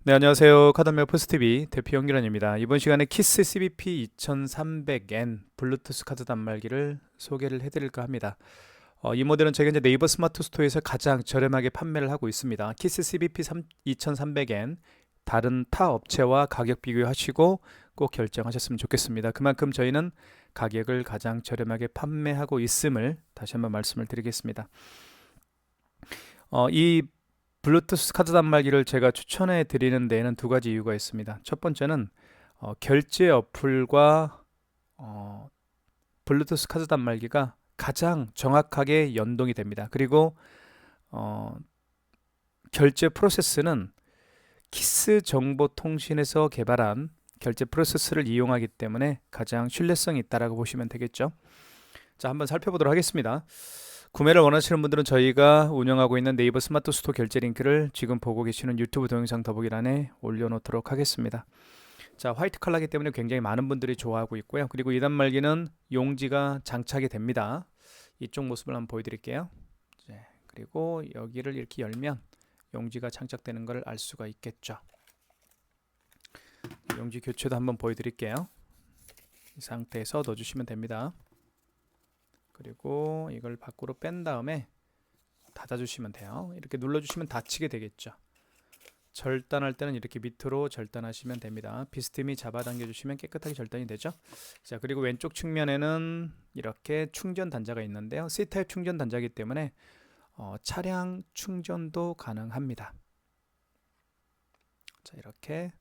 네, 안녕하세요. 카드메어 포스TV 대표 영기란입니다. 이번 시간에 키스 CBP 2300N 블루투스 카드 단말기를 소개를 해드릴까 합니다. 이 모델은 저희가 이제 네이버 스마트 스토어에서 가장 저렴하게 판매를 하고 있습니다. 키스 CBP 2300N 다른 타 업체와 가격 비교하시고 꼭 결정하셨으면 좋겠습니다. 그만큼 저희는 가격을 가장 저렴하게 판매하고 있음을 다시 한번 말씀을 드리겠습니다. 이 블루투스 카드 단말기를 제가 추천해 드리는 데에는 두 가지 이유가 있습니다. 첫 번째는 결제 어플과 어, 블루투스 카드 단말기가 가장 정확하게 연동이 됩니다. 그리고 어, 결제 프로세스는 키스 정보통신에서 개발한 결제 프로세스를 이용하기 때문에 가장 신뢰성이 있다라고 보시면 되겠죠. 자, 한번 살펴보도록 하겠습니다. 구매를 원하시는 분들은 저희가 운영하고 있는 네이버 스마트 스토어 결제 링크를 지금 보고 계시는 유튜브 동영상 더보기란에 올려놓도록 하겠습니다. 자, 화이트 컬러이기 때문에 굉장히 많은 분들이 좋아하고 있고요. 그리고 이 단말기는 용지가 장착이 됩니다. 이쪽 모습을 한번 보여드릴게요. 네, 그리고 여기를 이렇게 열면 용지가 장착되는 걸 알 수가 있겠죠. 용지 교체도 한번 보여드릴게요. 이 상태에서 넣어주시면 됩니다. 그리고 이걸 밖으로 뺀 다음에 닫아주시면 돼요. 이렇게 눌러주시면 닫히게 되겠죠. 절단할 때는 이렇게 밑으로 절단하시면 됩니다. 비스듬히 잡아당겨 주시면 깨끗하게 절단이 되죠. 자, 그리고 왼쪽 측면에는 이렇게 충전 단자가 있는데요. C타입 충전 단자이기 때문에 차량 충전도 가능합니다. 자, 이렇게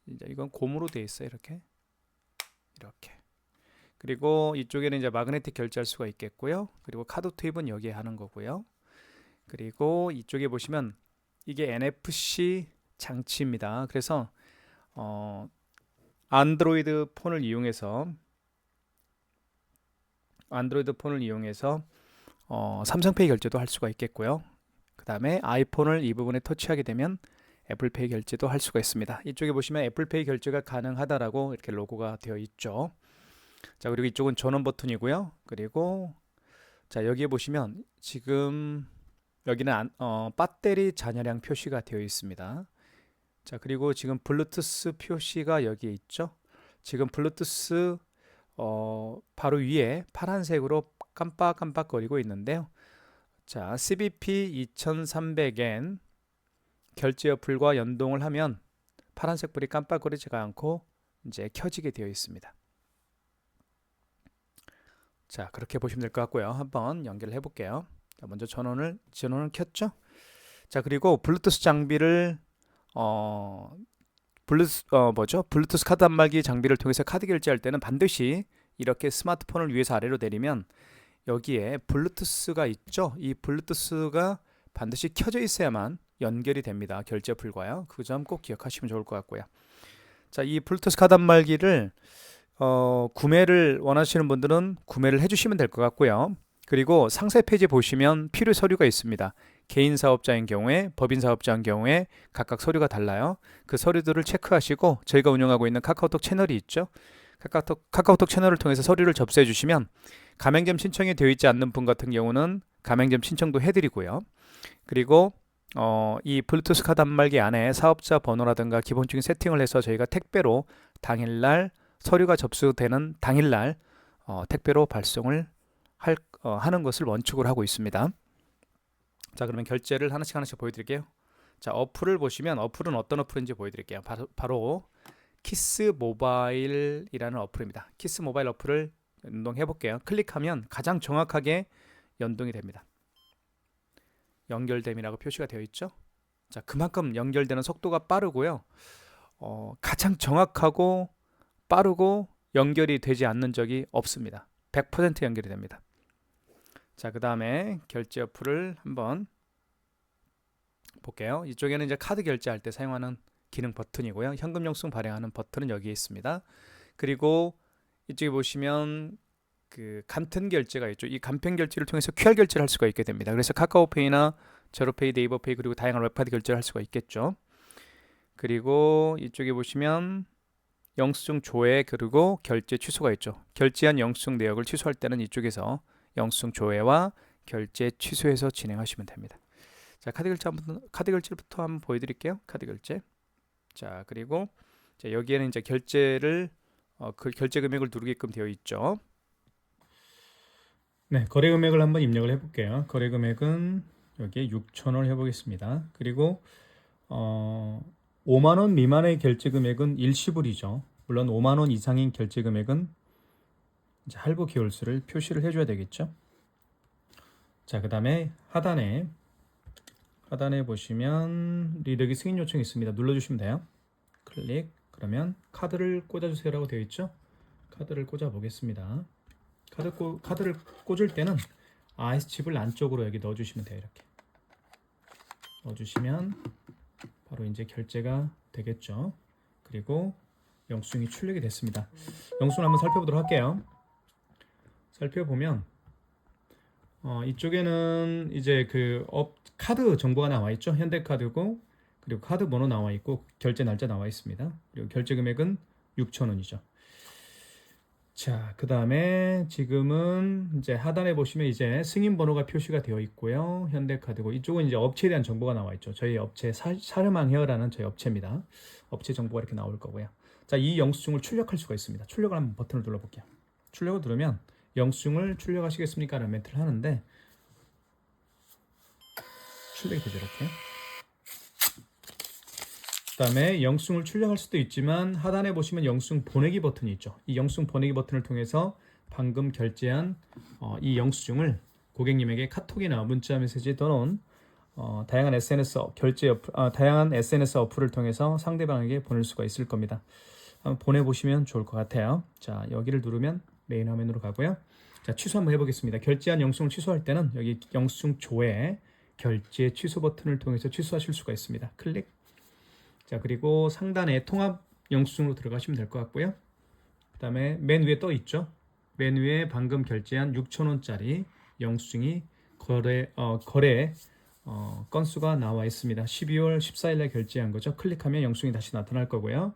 이제 이건 고무로 되어 있어요. 이렇게 그리고 이쪽에는 이제 마그네틱 결제할 수가 있겠고요. 그리고 카드 투입은 여기에 하는 거고요. 그리고 이쪽에 보시면 이게 NFC 장치입니다. 그래서 안드로이드 폰을 이용해서 삼성페이 결제도 할 수가 있겠고요. 그 다음에 아이폰을 이 부분에 터치하게 되면 애플페이 결제도 할 수가 있습니다. 이쪽에 보시면 애플페이 결제가 가능하다라고 이렇게 로고가 되어 있죠. 자, 그리고 이쪽은 전원 버튼이고요. 그리고 자, 여기에 보시면 지금 여기는 배터리 잔여량 표시가 되어 있습니다. 자, 그리고 지금 블루투스 표시가 여기에 있죠. 지금 블루투스 바로 위에 파란색으로 깜빡깜빡거리고 있는데요. 자, CBP 2300N 결제 어플과 연동을 하면 파란색 불이 깜빡거리지가 않고 이제 켜지게 되어 있습니다. 자, 그렇게 보시면 될 것 같고요. 한번 연결을 해볼게요. 자, 먼저 전원을 켰죠. 자, 그리고 블루투스 장비를 블루투스 카드 단말기 장비를 통해서 카드 결제할 때는 반드시 이렇게 스마트폰을 위에서 아래로 내리면 여기에 블루투스가 있죠. 이 블루투스가 반드시 켜져 있어야만 연결이 됩니다. 결제 어플과요. 그 점 꼭 기억하시면 좋을 것 같고요. 자, 이 블루투스 카드 단말기를 구매를 원하시는 분들은 구매를 해주시면 될 것 같고요. 그리고 상세 페이지 보시면 필요 서류가 있습니다. 개인 사업자인 경우에, 법인 사업자인 경우에 각각 서류가 달라요. 그 서류들을 체크하시고 저희가 운영하고 있는 카카오톡 채널이 있죠. 카카오톡 채널을 통해서 서류를 접수해 주시면 가맹점 신청이 되어 있지 않는 분 같은 경우는 가맹점 신청도 해드리고요. 그리고 이 블루투스 카드 단말기 안에 사업자 번호라든가 기본적인 세팅을 해서 저희가 택배로 당일날 서류가 접수되는 당일날 택배로 발송을 하는 것을 원칙으로 하고 있습니다. 자, 그러면 결제를 하나씩 보여드릴게요. 자, 어플을 보시면 어플은 어떤 어플인지 보여드릴게요. 바로 키스 모바일이라는 어플입니다. 키스 모바일 어플을 연동해 볼게요. 클릭하면 가장 정확하게 연동이 됩니다. 연결됨이라고 표시가 되어 있죠. 자, 그만큼 연결되는 속도가 빠르고요. 가장 정확하고 빠르고 연결이 되지 않는 적이 없습니다. 100% 연결이 됩니다. 자, 그 다음에 결제 어플을 한번 볼게요. 이쪽에는 이제 카드 결제할 때 사용하는 기능 버튼이고요. 현금 영수증 발행하는 버튼은 여기에 있습니다. 그리고 이쪽에 보시면 그 간편 결제가 있죠. 이 간편 결제를 통해서 QR 결제를 할 수가 있게 됩니다. 그래서 카카오페이나 제로페이, 네이버페이 그리고 다양한 웹카드 결제를 할 수가 있겠죠. 그리고 이쪽에 보시면 영수증 조회 그리고 결제 취소가 있죠. 결제한 영수증 내역을 취소할 때는 이쪽에서 영수증 조회와 결제 취소해서 진행하시면 됩니다. 자, 카드 결제부터 한번 보여드릴게요. 카드 결제. 자, 그리고 자, 여기에는 이제 결제를 그 결제 금액을 누르게끔 되어 있죠. 네, 거래 금액을 한번 입력을 해볼게요. 거래 금액은 여기에 6,000원을 해보겠습니다. 그리고 5만 원 미만의 결제 금액은 일시불이죠. 물론 5만 원 이상인 결제 금액은 이제 할부 기홀수를 표시를 해줘야 되겠죠. 자, 그 다음에 하단에 보시면 리더기 승인 요청이 있습니다. 눌러주시면 돼요. 클릭. 그러면 카드를 꽂아주세요라고 되어 있죠. 카드를 꽂아 보겠습니다. 카드를 꽂을 때는 IS칩을 안쪽으로 여기 넣어주시면 돼요. 이렇게 넣어주시면 바로 이제 결제가 되겠죠. 그리고 영수증이 출력이 됐습니다. 영수증 한번 살펴보도록 할게요. 살펴보면 이쪽에는 이제 그 카드 정보가 나와 있죠. 현대카드고, 그리고 카드 번호 나와 있고, 결제 날짜 나와 있습니다. 그리고 결제 금액은 6,000원이죠. 자, 그 다음에 지금은 이제 하단에 보시면 이제 승인 번호가 표시가 되어 있고요. 현대카드고, 이쪽은 이제 업체에 대한 정보가 나와 있죠. 저희 업체 사르망 헤어라는 저희 업체입니다. 업체 정보가 이렇게 나올 거고요. 자, 이 영수증을 출력할 수가 있습니다. 출력을 한번 버튼을 눌러볼게요. 출력을 누르면 영수증을 출력하시겠습니까? 라는 멘트를 하는데 출력이 되죠. 이렇게. 그 다음에 영수증을 출력할 수도 있지만 하단에 보시면 영수증 보내기 버튼이 있죠. 이 영수증 보내기 버튼을 통해서 방금 결제한 이 영수증을 고객님에게 카톡이나 문자 메시지 또는 다양한 SNS 다양한 SNS 어플을 통해서 상대방에게 보낼 수가 있을 겁니다. 한번 보내보시면 좋을 것 같아요. 자, 여기를 누르면 메인 화면으로 가고요. 자, 취소 한번 해보겠습니다. 결제한 영수증을 취소할 때는 여기 영수증 조회 결제 취소 버튼을 통해서 취소하실 수가 있습니다. 클릭. 자, 그리고 상단에 통합 영수증으로 들어가시면 될 것 같고요. 그 다음에 맨 위에 떠 있죠. 맨 위에 방금 결제한 6,000원짜리 영수증이 거래 건수가 나와 있습니다. 12월 14일에 결제한 거죠. 클릭하면 영수증이 다시 나타날 거고요.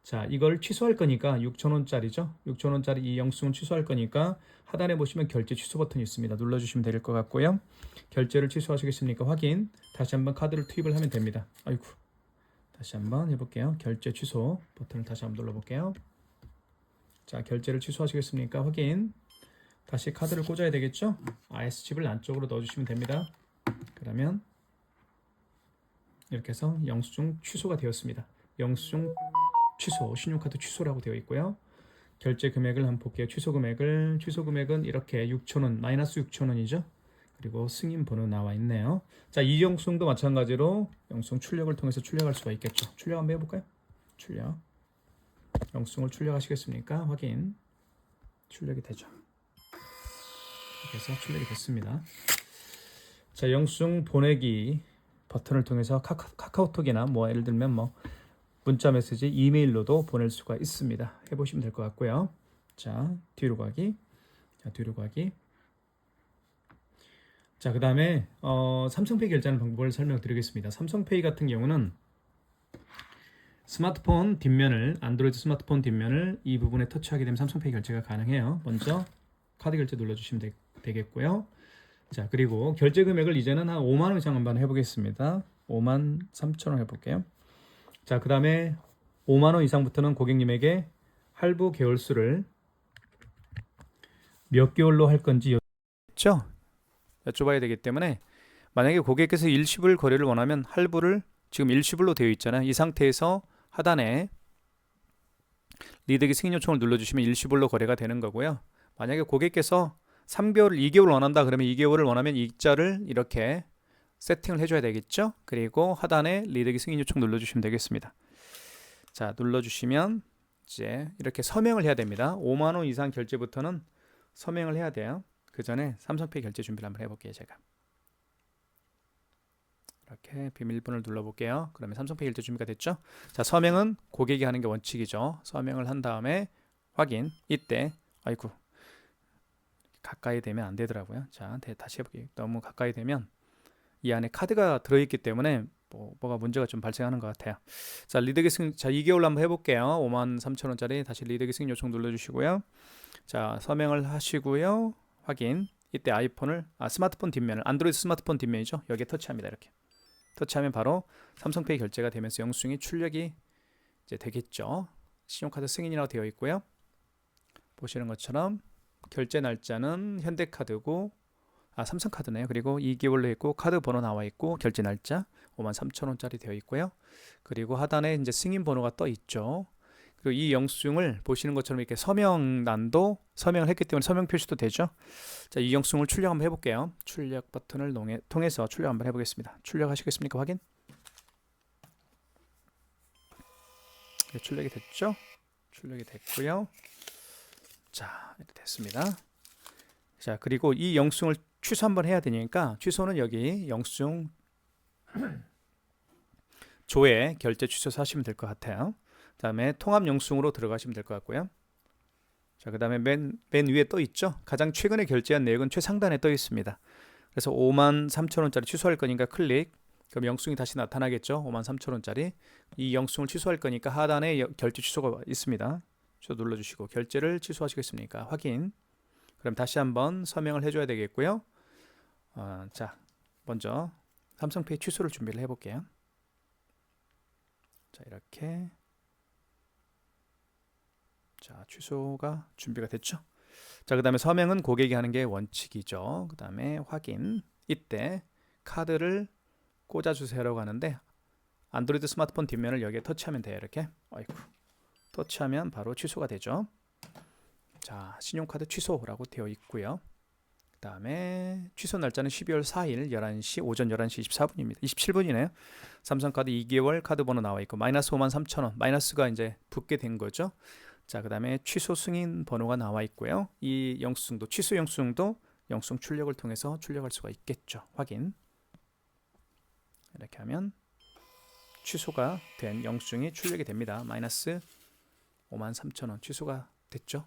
자, 이걸 취소할 거니까 6,000원짜리죠. 6,000원짜리 이 영수증을 취소할 거니까 하단에 보시면 결제 취소 버튼이 있습니다. 눌러주시면 될 것 같고요. 결제를 취소하시겠습니까? 확인. 다시 한번 카드를 투입을 하면 됩니다. 아이고. 다시 한번 해볼게요. 결제 취소 버튼을 다시 한번 눌러볼게요. 자, 결제를 취소하시겠습니까? 확인. 다시 카드를 꽂아야 되겠죠? IS칩을 안쪽으로 넣어주시면 됩니다. 그러면 이렇게 해서 영수증 취소가 되었습니다. 영수증 취소, 신용카드 취소라고 되어 있고요. 결제 금액을 한번 볼게요. 취소 금액은 이렇게 6,000원, 마이너스 6,000원이죠. 그리고 승인 번호 나와 있네요. 자, 이 영수증도 마찬가지로 영수증 출력을 통해서 출력할 수가 있겠죠. 출력 한번 해볼까요? 출력. 영수증을 출력하시겠습니까? 확인. 출력이 되죠. 이렇게 해서 출력이 됐습니다. 자, 영수증 보내기 버튼을 통해서 카카오톡이나 뭐 예를 들면 뭐 문자 메시지, 이메일로도 보낼 수가 있습니다. 해보시면 될 것 같고요. 자, 뒤로 가기. 자, 그 다음에 삼성페이 결제하는 방법을 설명드리겠습니다. 삼성페이 같은 경우는 안드로이드 스마트폰 뒷면을 이 부분에 터치하게 되면 삼성페이 결제가 가능해요. 먼저 카드 결제 눌러주시면 되겠고요. 자, 그리고 결제 금액을 이제는 한 5만 원 이상 한번 해보겠습니다. 5만 3천 원 해볼게요. 자, 그 다음에 5만 원 이상부터는 고객님에게 할부 개월수를 몇 개월로 할 건지 여쭤봐야 되기 때문에, 만약에 고객께서 일시불 거래를 원하면 할부를 지금 일시불로 되어 있잖아요. 이 상태에서 하단에 리더기 승인 요청을 눌러주시면 일시불로 거래가 되는 거고요. 만약에 고객께서 3개월, 2개월 원한다 그러면 2개월을 원하면 이자를 이렇게 세팅을 해줘야 되겠죠. 그리고 하단에 리더기 승인 요청 눌러주시면 되겠습니다. 자, 눌러주시면 이제 이렇게 서명을 해야 됩니다. 5만 원 이상 결제부터는 서명을 해야 돼요. 그 전에 삼성페이 결제 준비를 한번 해볼게요. 제가 이렇게 비밀번호를 눌러볼게요. 그러면 삼성페이 결제 준비가 됐죠. 자, 서명은 고객이 하는 게 원칙이죠. 서명을 한 다음에 확인. 이때 아이고 가까이 되면 안 되더라고요. 자, 다시 해볼게요. 너무 가까이 되면 이 안에 카드가 들어있기 때문에 뭐가 문제가 좀 발생하는 것 같아요. 자, 리더기 승인, 자, 2개월로 한번 해볼게요. 5만 3천 원짜리 다시 리더기 승인 요청 눌러주시고요. 자, 서명을 하시고요. 확인. 이때 스마트폰 뒷면을, 안드로이드 스마트폰 뒷면이죠. 여기에 터치합니다. 이렇게 터치하면 바로 삼성페이 결제가 되면서 영수증이 출력이 이제 되겠죠. 신용카드 승인이라고 되어 있고요. 보시는 것처럼 결제 날짜는 현대카드고 삼성카드네요. 그리고 2개월로 있고 카드 번호 나와 있고 결제 날짜 53,000원짜리 되어 있고요. 그리고 하단에 이제 승인 번호가 떠 있죠. 그리고 이 영수증을 보시는 것처럼 이렇게 서명란도 서명을 했기 때문에 서명 표시도 되죠. 자, 이 영수증을 출력 한번 해볼게요. 출력 버튼을 통해서 출력 한번 해보겠습니다. 출력하시겠습니까? 확인. 네, 출력이 됐죠? 출력이 됐고요. 자, 이렇게 됐습니다. 자, 그리고 이 영수증을 취소 한번 해야 되니까 취소는 여기 영수증 조회 결제 취소해서 하시면 될 것 같아요. 그 다음에 통합 영수증으로 들어가시면 될 것 같고요. 자, 그 다음에 맨 위에 떠 있죠. 가장 최근에 결제한 내역은 최상단에 떠 있습니다. 그래서 53,000원짜리 취소할 거니까 클릭. 그럼 영수증이 다시 나타나겠죠. 53,000원짜리. 이 영수증을 취소할 거니까 하단에 결제 취소가 있습니다. 취소 눌러주시고 결제를 취소하시겠습니까? 확인. 그럼 다시 한번 서명을 해줘야 되겠고요. 자, 먼저 삼성페이 취소를 준비를 해볼게요. 자, 이렇게. 자, 취소가 준비가 됐죠. 자, 그 다음에 서명은 고객이 하는 게 원칙이죠. 그 다음에 확인. 이때 카드를 꽂아주세요라고 하는데 안드로이드 스마트폰 뒷면을 여기에 터치하면 돼요. 이렇게. 아이고. 터치하면 바로 취소가 되죠. 자, 신용카드 취소라고 되어 있고요. 그 다음에 취소 날짜는 12월 4일 11시 오전 11시 24분입니다. 27분이네요. 삼성카드 2개월 카드 번호 나와 있고 마이너스 53,000원 마이너스가 이제 붙게 된 거죠. 자, 그 다음에 취소 승인 번호가 나와 있고요. 이 영수증도 취소 영수증도 영수증 출력을 통해서 출력할 수가 있겠죠. 확인. 이렇게 하면 취소가 된 영수증이 출력이 됩니다. 마이너스 53,000원 취소가 됐죠.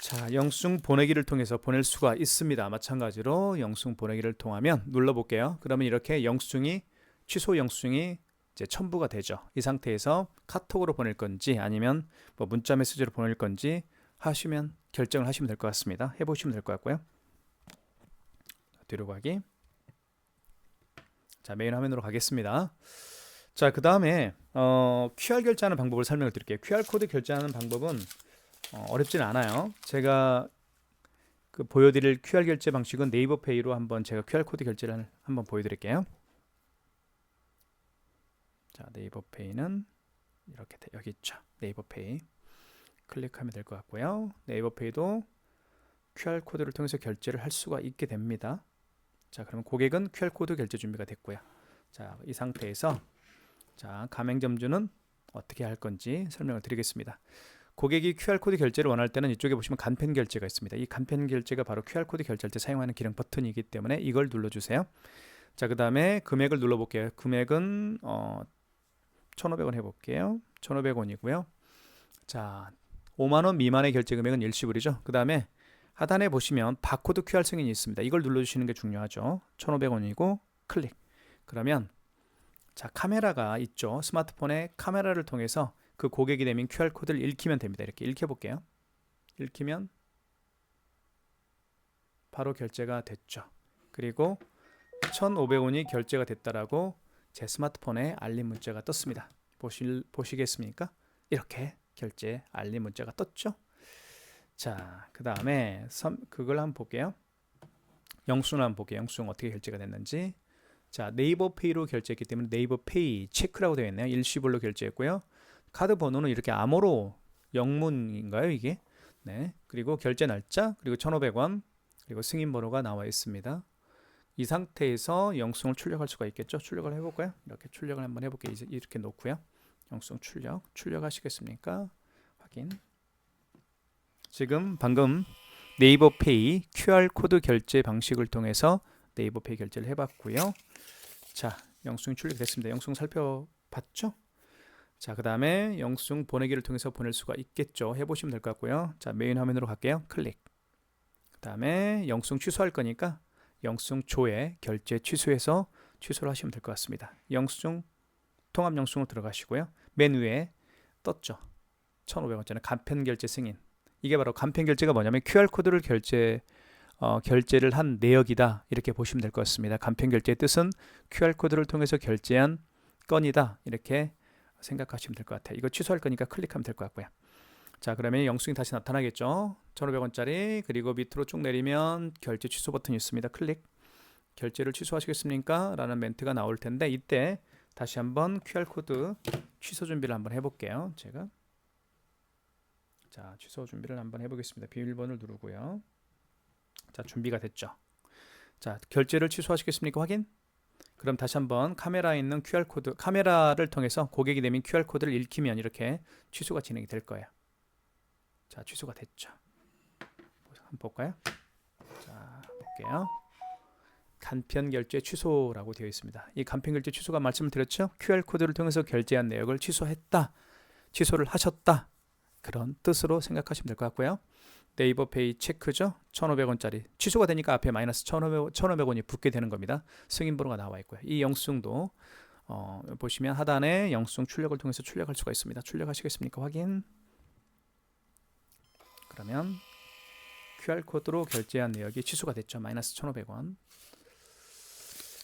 자, 영수증 보내기를 통해서 보낼 수가 있습니다. 마찬가지로 영수증 보내기를 통하면 눌러볼게요. 그러면 이렇게 영수증이 취소 영수증이 이제 첨부가 되죠. 이 상태에서 카톡으로 보낼 건지 아니면 뭐 문자 메시지로 보낼 건지 하시면 결정을 하시면 될 것 같습니다. 해보시면 될 것 같고요. 뒤로 가기. 자, 메인 화면으로 가겠습니다. 자, 그 다음에 QR 결제하는 방법을 설명을 드릴게요. QR 코드 결제하는 방법은 어렵진 않아요. 제가 보여드릴 QR 결제 방식은 네이버페이로 한번 제가 QR 코드 결제를 한번 보여드릴게요. 자, 네이버페이는 이렇게 여기 있죠. 네이버페이 클릭하면 될 것 같고요. 네이버페이도 QR 코드를 통해서 결제를 할 수가 있게 됩니다. 자, 그러면 고객은 QR 코드 결제 준비가 됐고요. 자, 이 상태에서 자, 가맹점주는 어떻게 할 건지 설명을 드리겠습니다. 고객이 QR코드 결제를 원할 때는 이쪽에 보시면 간편 결제가 있습니다. 이 간편 결제가 바로 QR코드 결제할 때 사용하는 기능 버튼이기 때문에 이걸 눌러주세요. 자, 그 다음에 금액을 눌러볼게요. 금액은 1,500원 해볼게요. 1,500원이고요. 자, 5만원 미만의 결제 금액은 일시불이죠. 그 다음에 하단에 보시면 바코드 QR 승인이 있습니다. 이걸 눌러주시는 게 중요하죠. 1,500원이고 클릭. 그러면 자, 카메라가 있죠. 스마트폰에 카메라를 통해서 그 고객이 내민 QR코드를 읽히면 됩니다. 이렇게 읽혀볼게요. 읽히면 바로 결제가 됐죠. 그리고 1,500원이 결제가 됐다라고 제 스마트폰에 알림 문자가 떴습니다. 보시겠습니까? 이렇게 결제 알림 문자가 떴죠. 자, 그 다음에 그걸 한번 볼게요. 영수증을 한번 볼게요. 영수증 어떻게 결제가 됐는지. 자, 네이버페이로 결제했기 때문에 네이버페이 체크라고 되어 있네요. 일시불로 결제했고요. 카드 번호는 이렇게 암호로 영문인가요, 이게? 네. 그리고 결제 날짜, 그리고 1,500원, 그리고 승인 번호가 나와 있습니다. 이 상태에서 영수증을 출력할 수가 있겠죠. 출력을 해볼까요? 이렇게 출력을 한번 해볼게요. 이렇게 놓고요. 영수증 출력하시겠습니까? 확인. 지금 방금 네이버페이 QR코드 결제 방식을 통해서 네이버페이 결제를 해봤고요. 자, 영수증 출력됐습니다. 영수증 살펴봤죠? 자, 그 다음에 영수증 보내기를 통해서 보낼 수가 있겠죠. 해보시면 될 것 같고요. 자, 메인 화면으로 갈게요. 클릭. 그 다음에 영수증 취소할 거니까 영수증 조회 결제 취소해서 취소를 하시면 될 것 같습니다. 영수증 통합 영수증으로 들어가시고요. 맨 위에 떴죠. 1,500원짜리 간편 결제 승인. 이게 바로 간편 결제가 뭐냐면 QR코드를 결제를 한 내역이다. 이렇게 보시면 될 것 같습니다. 간편 결제의 뜻은 QR코드를 통해서 결제한 건이다 이렇게 생각하시면 될 것 같아요. 이거 취소할 거니까 클릭하면 될 것 같고요. 자, 그러면 영수증이 다시 나타나겠죠. 1,500원짜리. 그리고 밑으로 쭉 내리면 결제 취소 버튼이 있습니다. 클릭. 결제를 취소하시겠습니까? 라는 멘트가 나올 텐데 이때 다시 한번 QR코드 취소 준비를 한번 해볼게요. 제가 자, 취소 준비를 한번 해보겠습니다. 비밀번호를 누르고요. 자, 준비가 됐죠. 자, 결제를 취소하시겠습니까? 확인. 그럼 다시 한번 카메라에 있는 QR코드, 카메라를 통해서 고객이 내민 QR코드를 읽히면 이렇게 취소가 진행이 될 거예요. 자, 취소가 됐죠. 한번 볼까요? 자, 볼게요. 간편 결제 취소라고 되어 있습니다. 이 간편 결제 취소가 말씀을 드렸죠? QR코드를 통해서 결제한 내역을 취소했다, 취소를 하셨다, 그런 뜻으로 생각하시면 될 것 같고요. 네이버 페이 체크죠. 1,500원짜리 취소가 되니까 앞에 마이너스 1,500원이 붙게 되는 겁니다. 승인번호가 나와 있고요. 이 영수증도 보시면 하단에 영수증 출력을 통해서 출력할 수가 있습니다. 출력하시겠습니까? 확인. 그러면 QR코드로 결제한 내역이 취소가 됐죠. 마이너스 1,500원.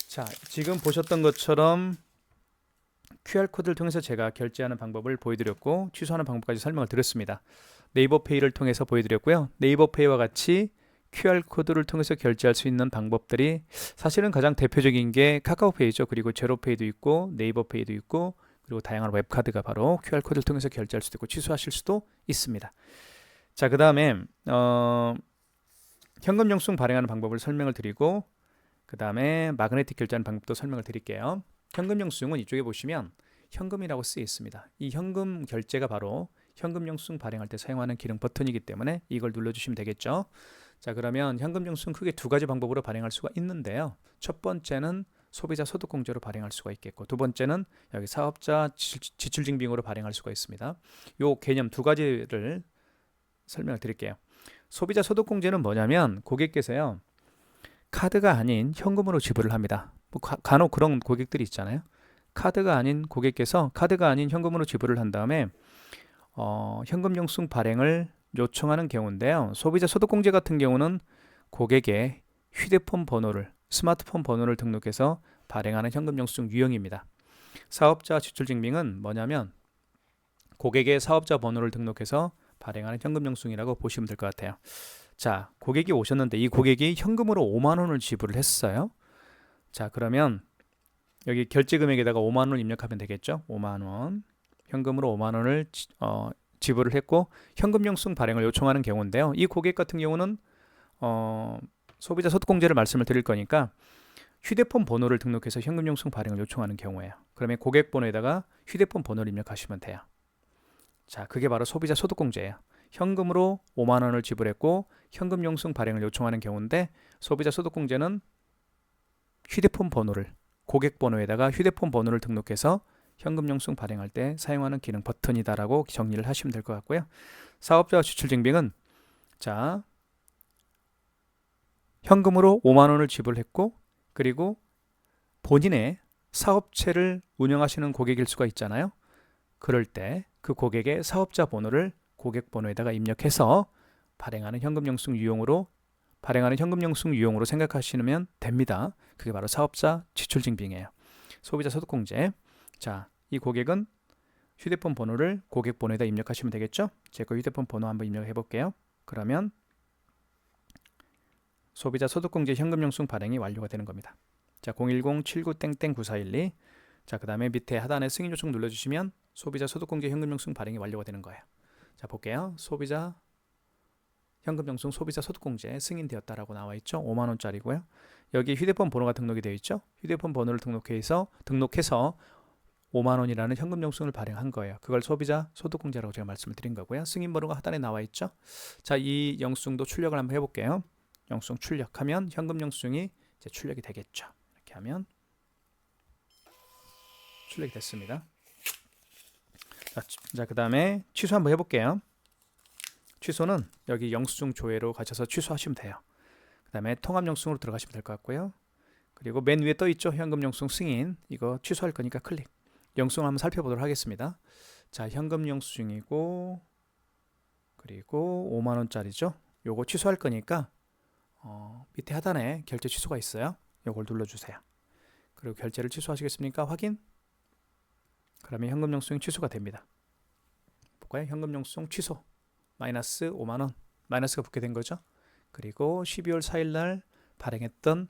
자, 지금 보셨던 것처럼 QR코드를 통해서 제가 결제하는 방법을 보여드렸고 취소하는 방법까지 설명을 드렸습니다. 네이버페이를 통해서 보여드렸고요. 네이버페이와 같이 QR코드를 통해서 결제할 수 있는 방법들이 사실은 가장 대표적인 게 카카오페이죠. 그리고 제로페이도 있고 네이버페이도 있고 그리고 다양한 웹카드가 바로 QR코드를 통해서 결제할 수도 있고 취소하실 수도 있습니다. 자, 그 다음에 현금 영수증 발행하는 방법을 설명을 드리고 그 다음에 마그네틱 결제하는 방법도 설명을 드릴게요. 현금 영수증은 이쪽에 보시면 현금이라고 쓰여 있습니다. 이 현금 결제가 바로 현금 영수증 발행할 때 사용하는 기능 버튼이기 때문에 이걸 눌러주시면 되겠죠. 자, 그러면 현금 영수증 크게 두 가지 방법으로 발행할 수가 있는데요. 첫 번째는 소비자 소득공제로 발행할 수가 있겠고 두 번째는 여기 사업자 지출증빙으로 발행할 수가 있습니다. 이 개념 두 가지를 설명을 드릴게요. 소비자 소득공제는 뭐냐면 고객께서요, 카드가 아닌 현금으로 지불을 합니다. 뭐 간혹 그런 고객들이 있잖아요. 카드가 아닌 고객께서 카드가 아닌 현금으로 지불을 한 다음에 현금 영수증 발행을 요청하는 경우인데요. 소비자 소득공제 같은 경우는 고객의 휴대폰 번호를, 스마트폰 번호를 등록해서 발행하는 현금 영수증 유형입니다. 사업자 지출증빙은 뭐냐면 고객의 사업자 번호를 등록해서 발행하는 현금 영수증이라고 보시면 될 것 같아요. 자, 고객이 오셨는데 이 고객이 현금으로 5만 원을 지불을 했어요. 자, 그러면 여기 결제 금액에다가 5만 원을 입력하면 되겠죠. 5만 원. 현금으로 5만 원을 지불을 했고 현금 영수증 발행을 요청하는 경우인데요. 이 고객 같은 경우는 소비자 소득공제를 말씀을 드릴 거니까 휴대폰 번호를 등록해서 현금 영수증 발행을 요청하는 경우예요. 그러면 고객 번호에다가 휴대폰 번호를 입력하시면 돼요. 자, 그게 바로 소비자 소득공제예요. 현금으로 5만 원을 지불했고 현금 영수증 발행을 요청하는 경우인데 소비자 소득공제는 휴대폰 번호를, 고객 번호에다가 휴대폰 번호를 등록해서 현금 영수증 발행할 때 사용하는 기능 버튼이다라고 정리를 하시면 될 것 같고요. 사업자 지출증빙은 자, 현금으로 5만 원을 지불했고 그리고 본인의 사업체를 운영하시는 고객일 수가 있잖아요. 그럴 때 그 고객의 사업자 번호를 고객 번호에다가 입력해서 발행하는 현금 영수증 유형으로 생각하시면 됩니다. 그게 바로 사업자 지출증빙이에요. 소비자 소득공제. 자, 이 고객은 휴대폰 번호를 고객 번호에다 입력하시면 되겠죠. 제 거 휴대폰 번호 한번 입력해 볼게요. 그러면 소비자 소득공제 현금 영수증 발행이 완료가 되는 겁니다. 자, 010-79-9412. 자, 그 다음에 밑에 하단에 승인 요청 눌러주시면 소비자 소득공제 현금 영수증 발행이 완료가 되는 거예요. 자, 볼게요. 소비자 현금 영수증 소비자 소득공제 승인되었다라고 나와 있죠. 5만 원짜리고요. 여기 휴대폰 번호가 등록이 되어 있죠. 휴대폰 번호를 등록해서 5만 원이라는 현금 영수증을 발행한 거예요. 그걸 소비자 소득공제라고 제가 말씀을 드린 거고요. 승인 번호가 하단에 나와 있죠. 자, 이 영수증도 출력을 한번 해볼게요. 영수증 출력하면 현금 영수증이 이제 출력이 되겠죠. 이렇게 하면 출력이 됐습니다. 자, 그 다음에 취소 한번 해볼게요. 취소는 여기 영수증 조회로 가셔서 취소하시면 돼요. 그 다음에 통합 영수증으로 들어가시면 될 것 같고요. 그리고 맨 위에 떠 있죠. 현금 영수증 승인. 이거 취소할 거니까 클릭. 영수증을 한번 살펴보도록 하겠습니다. 자, 현금 영수증이고 그리고 5만 원짜리죠. 요거 취소할 거니까 밑에 하단에 결제 취소가 있어요. 요걸 눌러주세요. 그리고 결제를 취소하시겠습니까? 확인. 그러면 현금 영수증이 취소가 됩니다. 볼까요? 현금 영수증 취소. 마이너스 5만 원. 마이너스가 붙게 된 거죠. 그리고 12월 4일 날 발행했던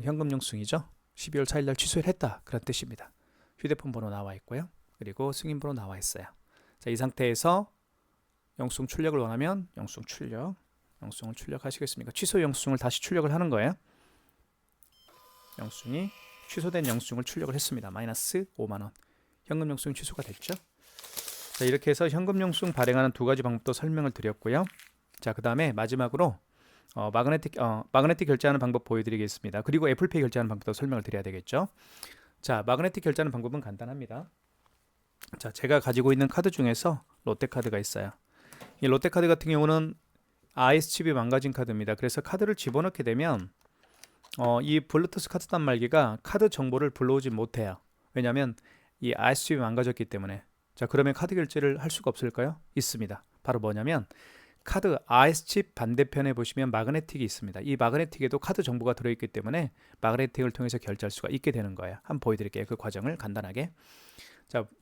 현금 영수증이죠. 12월 4일 날 취소를 했다. 그런 뜻입니다. 휴대폰 번호 나와 있고요. 그리고 승인 번호 나와 있어요. 자, 이 상태에서 영수증 출력을 원하면 영수증 출력. 영수증을 출력하시겠습니까? 취소 영수증을 다시 출력을 하는 거예요. 영수증이 취소된 영수증을 출력을 했습니다. 마이너스 5만 원. 현금 영수증 취소가 됐죠. 자, 이렇게 해서 현금 영수증 발행하는 두 가지 방법도 설명을 드렸고요. 자, 그 다음에 마지막으로 마그네틱 결제하는 방법 보여드리겠습니다. 그리고 애플페이 결제하는 방법도 설명을 드려야 되겠죠. 자, 마그네틱 결제하는 방법은 간단합니다. 자, 제가 가지고 있는 카드 중에서 롯데카드가 있어요. 이 롯데카드 같은 경우는 IS칩이 망가진 카드입니다. 그래서 카드를 집어넣게 되면 이 블루투스 카드 단말기가 카드 정보를 불러오지 못해요. 왜냐하면 이 IS칩이 망가졌기 때문에. 자, 그러면 카드 결제를 할 수가 없을까요? 있습니다. 바로 뭐냐면 카드 IS칩 반대편에 보시면 마그네틱이 있습니다. 이 마그네틱에도 카드 정보가 들어있기 때문에 마그네틱을 통해서 결제할 수가 있게 되는 거예요. 한번 보여드릴게요. 그 과정을 간단하게.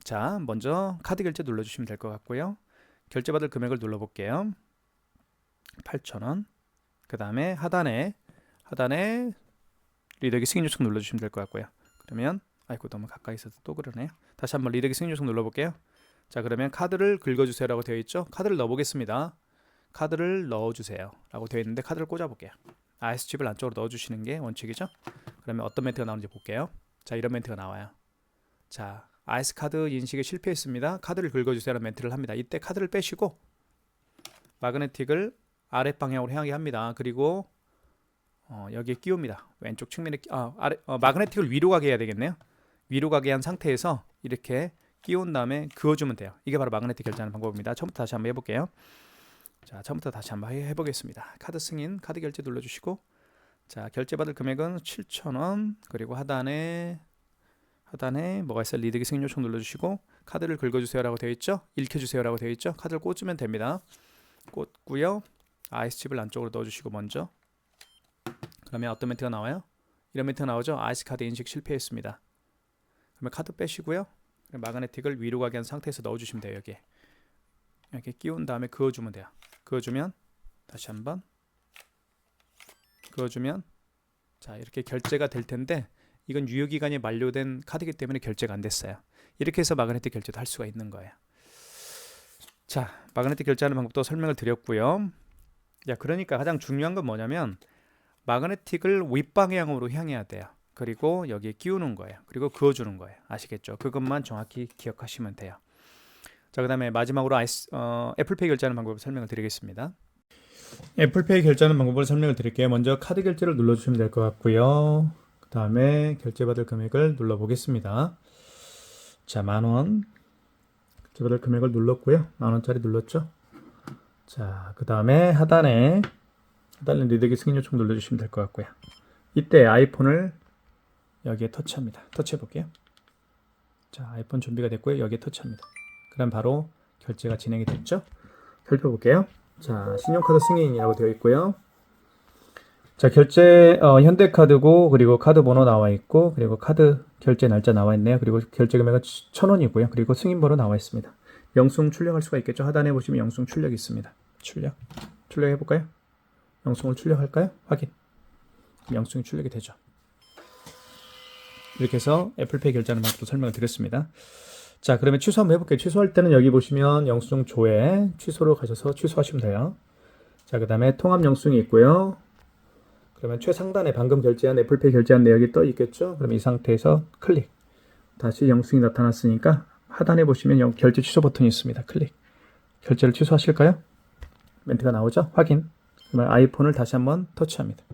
자, 먼저 카드 결제 눌러주시면 될 것 같고요. 결제받을 금액을 눌러볼게요. 8,000원. 그 다음에 하단에 리더기 승인 요청 눌러주시면 될 것 같고요. 그러면 아이고 너무 가까이 있어서 또 그러네요. 다시 한번 리더기 승인 요청 눌러볼게요. 자, 그러면 카드를 긁어주세요 라고 되어 있죠. 카드를 넣어보겠습니다. 카드를 넣어주세요 라고 되어 있는데 카드를 꽂아볼게요. IS칩을 안쪽으로 넣어주시는 게 원칙이죠. 그러면 어떤 멘트가 나오는지 볼게요. 자, 이런 멘트가 나와요. 자, IS카드 인식에 실패했습니다. 카드를 긁어주세요 라는 멘트를 합니다. 이때 카드를 빼시고 마그네틱을 아랫방향으로 향하게 합니다. 그리고 여기에 끼웁니다. 왼쪽 측면에 마그네틱을 위로 가게 해야 되겠네요. 위로 가게 한 상태에서 이렇게 끼운 다음에 그어주면 돼요. 이게 바로 마그네틱 결제하는 방법입니다. 처음부터 다시 한번 해볼게요. 자, 처음부터 다시 한번 해보겠습니다. 카드 승인, 카드 결제 눌러주시고, 자, 결제받을 금액은 7,000원. 그리고 하단에 뭐가 있어요? 리드기 승인 요청 눌러주시고, 카드를 긁어주세요라고 되어 있죠? 읽혀주세요라고 되어 있죠? 카드를 꽂으면 됩니다. 꽂고요. IS칩을 안쪽으로 넣어주시고 먼저. 그러면 어떤 멘트가 나와요? 이런 멘트가 나오죠? IS카드 인식 실패했습니다. 그러면 카드 빼시고요. 마그네틱을 위로 가게 한 상태에서 넣어주시면 돼요. 여기에 이렇게 끼운 다음에 그어주면 돼요. 그어주면 다시 한번 그어주면 자, 이렇게 결제가 될 텐데 이건 유효기간이 만료된 카드이기 때문에 결제가 안 됐어요. 이렇게 해서 마그네틱 결제도 할 수가 있는 거예요. 자, 마그네틱 결제하는 방법도 설명을 드렸고요. 야, 그러니까 가장 중요한 건 뭐냐면 마그네틱을 윗방향으로 향해야 돼요. 그리고 여기에 끼우는 거예요. 그리고 그어주는 거예요. 아시겠죠? 그것만 정확히 기억하시면 돼요. 자, 그 다음에 마지막으로 애플페이 결제하는 방법을 설명을 드리겠습니다. 애플페이 결제하는 방법을 설명을 드릴게요. 먼저 카드 결제를 눌러주시면 될 것 같고요. 그 다음에 결제받을 금액을 눌러보겠습니다. 자, 10,000원. 결제받을 금액을 눌렀고요. 10,000원짜리 눌렀죠. 자, 그 다음에 하단에 리더기 승인 요청 눌러주시면 될 것 같고요. 이때 아이폰을 여기에 터치합니다. 터치해 볼게요. 자, 아이폰 준비가 됐고요. 여기에 터치합니다. 그럼 바로 결제가 진행이 됐죠. 살펴볼게요. 자, 신용카드 승인이라고 되어 있고요. 자, 결제 현대카드고, 그리고 카드 번호 나와 있고, 그리고 카드 결제 날짜 나와 있네요. 그리고 결제 금액은 1,000원이고요. 그리고 승인 번호 나와 있습니다. 영수증 출력할 수가 있겠죠. 하단에 보시면 영수증 출력이 있습니다. 출력해 볼까요? 영수증을 출력할까요? 확인. 영수증이 출력이 되죠. 이렇게 해서 애플페이 결제하는 방법도 설명을 드렸습니다. 자, 그러면 취소 한번 해볼게요. 취소할 때는 여기 보시면 영수증 조회, 취소로 가셔서 취소하시면 돼요. 자, 그 다음에 통합 영수증이 있고요. 그러면 최상단에 방금 결제한 애플페이 결제한 내역이 떠 있겠죠. 그럼 이 상태에서 클릭. 다시 영수증이 나타났으니까 하단에 보시면 결제 취소 버튼이 있습니다. 클릭. 결제를 취소하실까요? 멘트가 나오죠. 확인. 그러면 아이폰을 다시 한번 터치합니다.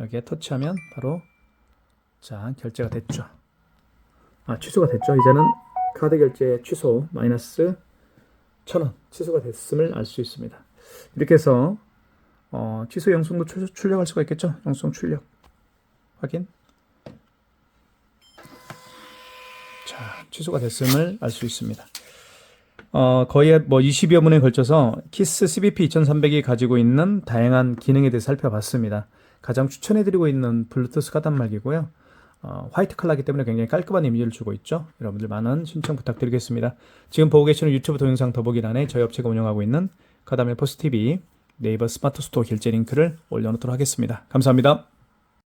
여기에 터치하면 바로 자, 결제가 됐죠. 취소가 됐죠. 이제는 카드 결제 취소 마이너스 1,000원 취소가 됐음을 알 수 있습니다. 이렇게 해서 취소 영수증도 출력할 수가 있겠죠. 영수증 출력 확인. 자, 취소가 됐음을 알 수 있습니다. 거의 20여 분에 걸쳐서 키스 CBP 2300이 가지고 있는 다양한 기능에 대해서 살펴봤습니다. 가장 추천해드리고 있는 블루투스 카드 단말기고요. 화이트 컬러이기 때문에 굉장히 깔끔한 이미지를 주고 있죠. 여러분들 많은 신청 부탁드리겠습니다. 지금 보고 계시는 유튜브 동영상 더보기란에 저희 업체가 운영하고 있는 카다멜 포스TV 네이버 스마트 스토어 결제 링크를 올려놓도록 하겠습니다. 감사합니다.